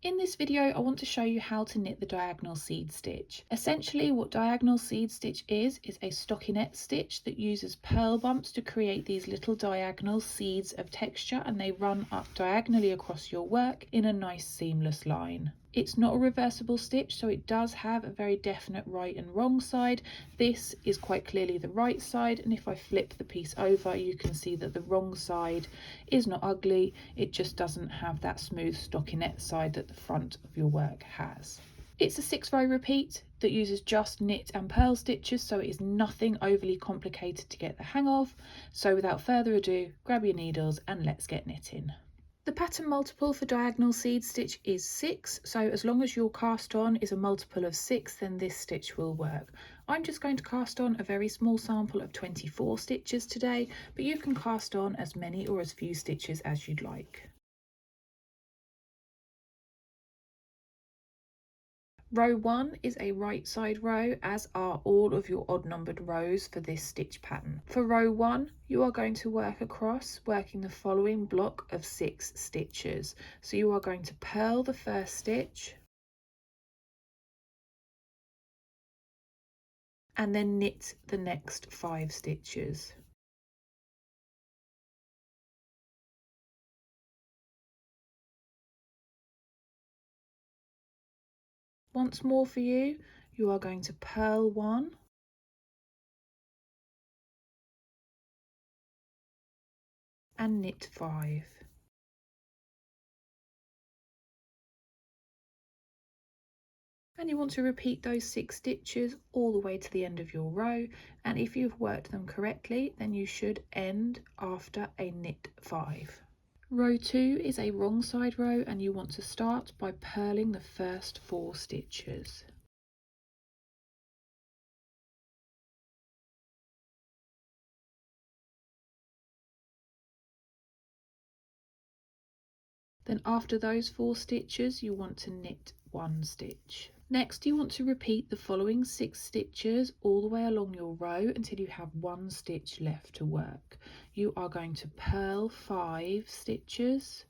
In this video, I want to show you how to knit the diagonal seed stitch. Essentially, what diagonal seed stitch is a stockinette stitch that uses purl bumps to create these little diagonal seeds of texture, and they run up diagonally across your work in a nice seamless line. It's not a reversible stitch, so it does have a very definite right and wrong side. This is quite clearly the right side, and if I flip the piece over, you can see that the wrong side is not ugly, it just doesn't have that smooth stockinette side that the front of your work has. It's a 6-row repeat that uses just knit and purl stitches, so it is nothing overly complicated to get the hang of. So without further ado, grab your needles and let's get knitting. The pattern multiple for diagonal seed stitch is 6, so as long as your cast on is a multiple of 6, then this stitch will work. I'm just going to cast on a very small sample of 24 stitches today, but you can cast on as many or as few stitches as you'd like. Row 1 is a right side row, as are all of your odd numbered rows for this stitch pattern. For row 1, you are going to work across, working the following block of 6 stitches. So you are going to purl the first stitch and then knit the next 5 stitches. Once more for you, you are going to purl 1 and knit 5. And you want to repeat those 6 stitches all the way to the end of your row, and if you've worked them correctly, then you should end after a knit 5. Row 2 is a wrong side row, and you want to start by purling the first 4 stitches. Then after those 4 stitches, you want to knit 1 stitch. Next, you want to repeat the following 6 stitches all the way along your row until you have 1 stitch left to work. You are going to purl 5 stitches,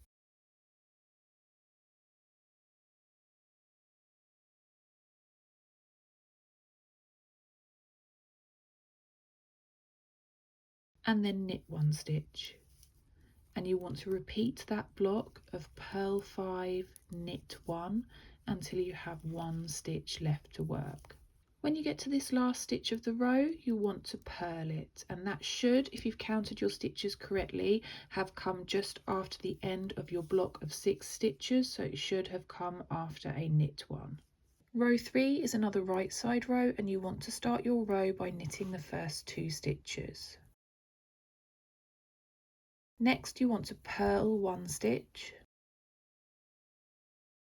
and then knit 1 stitch. And you want to repeat that block of purl 5, knit 1 until you have 1 stitch left to work. When you get to this last stitch of the row, you want to purl it, and that should, if you've counted your stitches correctly, have come just after the end of your block of 6 stitches, so it should have come after a knit 1. Row 3 is another right side row, and you want to start your row by knitting the first 2 stitches. Next, you want to purl 1 stitch,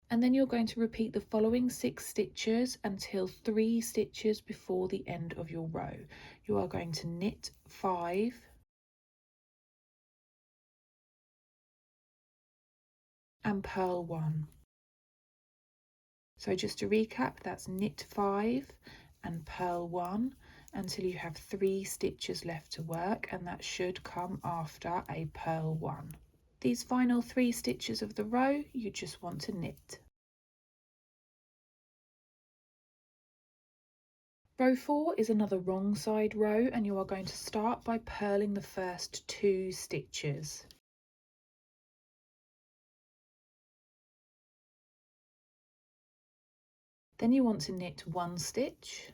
and then you're going to repeat the following 6 stitches until 3 stitches before the end of your row. You are going to knit 5 and purl 1. So just to recap, that's knit 5 and purl 1 until you have 3 stitches left to work, and that should come after a purl 1. These final 3 stitches of the row, you just want to knit. Row 4 is another wrong side row, and you are going to start by purling the first 2 stitches. Then you want to knit 1 stitch,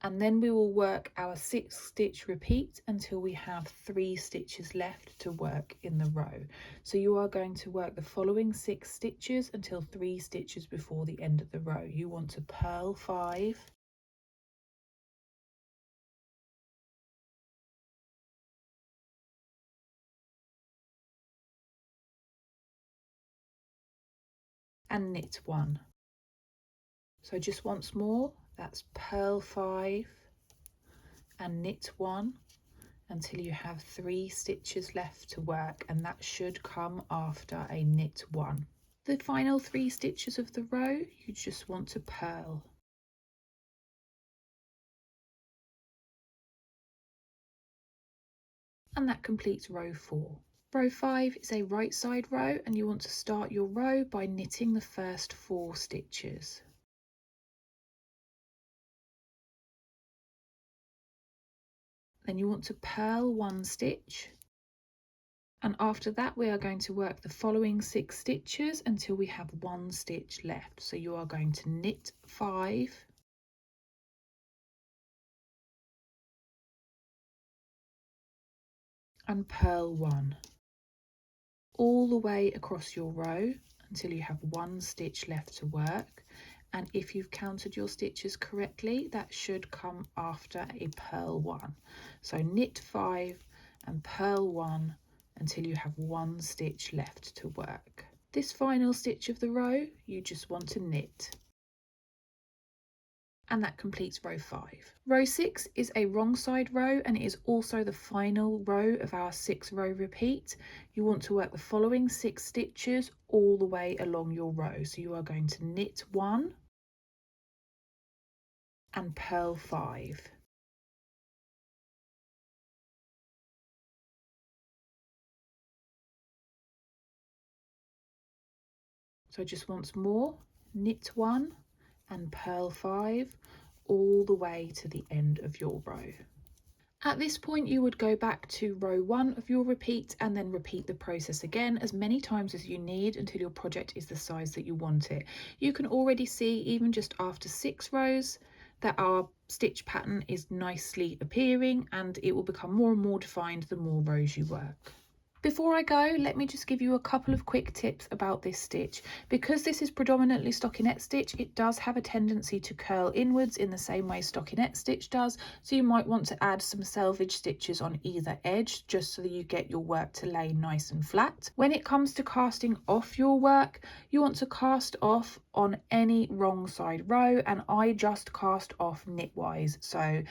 and then we will work our 6 stitch repeat until we have 3 stitches left to work in the row. So you are going to work the following 6 stitches until 3 stitches before the end of the row. You want to purl 5 and knit 1. So just once more, that's purl 5 and knit 1 until you have 3 stitches left to work, and that should come after a knit 1. The final 3 stitches of the row, you just want to purl. And that completes row 4. Row 5 is a right side row, and you want to start your row by knitting the first 4 stitches. Then you want to purl 1 stitch, and after that we are going to work the following 6 stitches until we have 1 stitch left. So you are going to knit 5, and purl 1 all the way across your row until you have 1 stitch left to work. And if you've counted your stitches correctly, that should come after a purl 1. So knit 5 and purl 1 until you have 1 stitch left to work. This final stitch of the row you just want to knit, and that completes row 5. Row 6 is a wrong side row, and it is also the final row of our 6 row repeat. You want to work the following 6 stitches all the way along your row. So you are going to knit 1 and purl 5. So just once more, knit 1 and purl 5 all the way to the end of your row. At this point you would go back to row 1 of your repeat and then repeat the process again as many times as you need until your project is the size that you want it. You can already see, even just after 6 rows, that our stitch pattern is nicely appearing, and it will become more and more defined the more rows you work. Before I go, let me just give you a couple of quick tips about this stitch. Because this is predominantly stockinette stitch, it does have a tendency to curl inwards in the same way stockinette stitch does, so you might want to add some selvage stitches on either edge just so that you get your work to lay nice and flat. When it comes to casting off your work, you want to cast off on any wrong side row, and I just cast off knitwise. So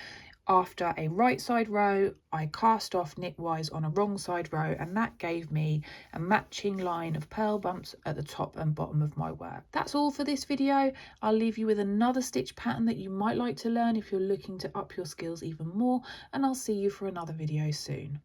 after a right side row, I cast off knitwise on a wrong side row, and that gave me a matching line of purl bumps at the top and bottom of my work. That's all for this video. I'll leave you with another stitch pattern that you might like to learn if you're looking to up your skills even more, and I'll see you for another video soon.